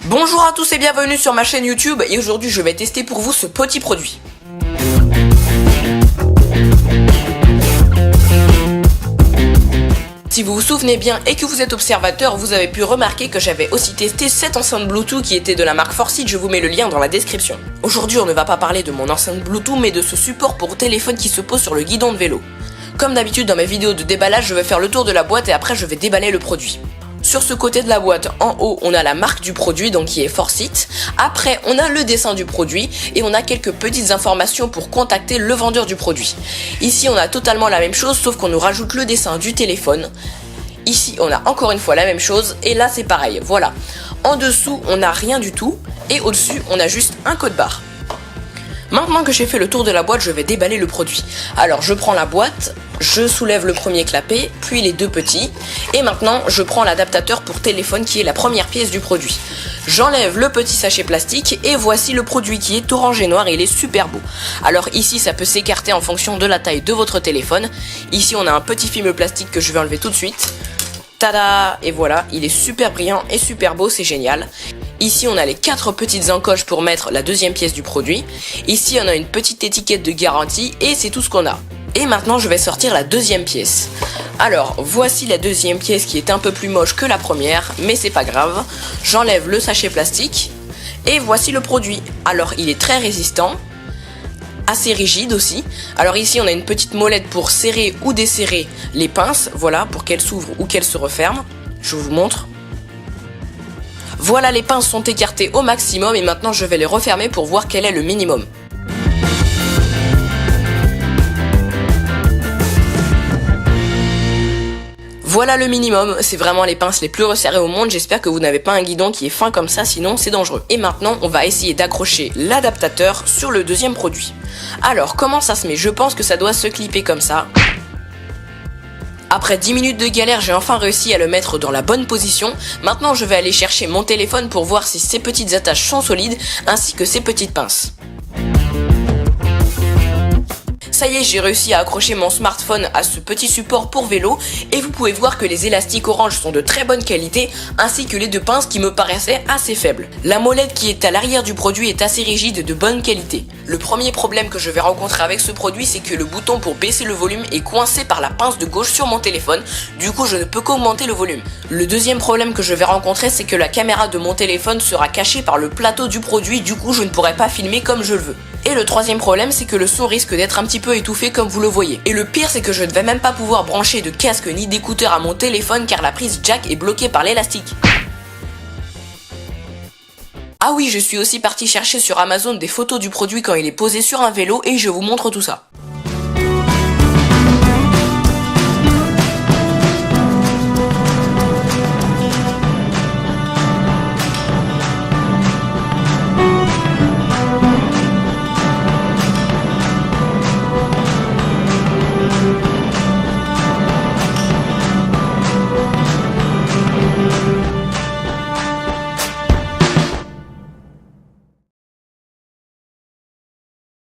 Bonjour à tous et bienvenue sur ma chaîne YouTube et aujourd'hui je vais tester pour vous ce petit produit. Si vous vous souvenez bien et que vous êtes observateur, vous avez pu remarquer que j'avais aussi testé cette enceinte Bluetooth qui était de la marque Forcit, je vous mets le lien dans la description. Aujourd'hui on ne va pas parler de mon enceinte Bluetooth mais de ce support pour téléphone qui se pose sur le guidon de vélo. Comme d'habitude dans mes vidéos de déballage, je vais faire le tour de la boîte et après je vais déballer le produit. Sur ce côté de la boîte, en haut, on a la marque du produit, donc qui est Forcit. Après, on a le dessin du produit et on a quelques petites informations pour contacter le vendeur du produit. Ici, on a totalement la même chose, sauf qu'on nous rajoute le dessin du téléphone. Ici, on a encore une fois la même chose et là, c'est pareil. Voilà. En dessous, on n'a rien du tout et au-dessus, on a juste un code barre. Maintenant que j'ai fait le tour de la boîte, je vais déballer le produit. Alors, je prends la boîte, je soulève le premier clapet, puis les deux petits, et maintenant, je prends l'adaptateur pour téléphone qui est la première pièce du produit. J'enlève le petit sachet plastique et voici le produit qui est orange et noir et il est super beau. Alors ici, ça peut s'écarter en fonction de la taille de votre téléphone. Ici, on a un petit film plastique que je vais enlever tout de suite. Tada! Et voilà, il est super brillant et super beau, c'est génial. Ici, on a les 4 petites encoches pour mettre la deuxième pièce du produit. Ici, on a une petite étiquette de garantie et c'est tout ce qu'on a. Et maintenant, je vais sortir la deuxième pièce. Alors, voici la deuxième pièce qui est un peu plus moche que la première, mais c'est pas grave. J'enlève le sachet plastique et voici le produit. Alors, il est très résistant, assez rigide aussi. Alors ici, on a une petite molette pour serrer ou desserrer les pinces, voilà, pour qu'elles s'ouvrent ou qu'elles se referment. Je vous montre. Voilà, les pinces sont écartées au maximum et maintenant je vais les refermer pour voir quel est le minimum. Voilà le minimum, c'est vraiment les pinces les plus resserrées au monde, j'espère que vous n'avez pas un guidon qui est fin comme ça, sinon c'est dangereux. Et maintenant, on va essayer d'accrocher l'adaptateur sur le deuxième produit. Alors, comment ça se met? Je pense que ça doit se clipper comme ça. Après 10 minutes de galère, j'ai enfin réussi à le mettre dans la bonne position. Maintenant, je vais aller chercher mon téléphone pour voir si ces petites attaches sont solides, ainsi que ces petites pinces. Ça y est, j'ai réussi à accrocher mon smartphone à ce petit support pour vélo et vous pouvez voir que les élastiques orange sont de très bonne qualité ainsi que les deux pinces qui me paraissaient assez faibles. La molette qui est à l'arrière du produit est assez rigide et de bonne qualité. Le premier problème que je vais rencontrer avec ce produit, c'est que le bouton pour baisser le volume est coincé par la pince de gauche sur mon téléphone, du coup je ne peux qu'augmenter le volume. Le deuxième problème que je vais rencontrer, c'est que la caméra de mon téléphone sera cachée par le plateau du produit, du coup je ne pourrai pas filmer comme je le veux. Et le troisième problème, c'est que le son risque d'être un petit peu étouffé comme vous le voyez. Et le pire, c'est que je ne vais même pas pouvoir brancher de casque ni d'écouteur à mon téléphone car la prise jack est bloquée par l'élastique. Ah oui, je suis aussi parti chercher sur Amazon des photos du produit quand il est posé sur un vélo et je vous montre tout ça.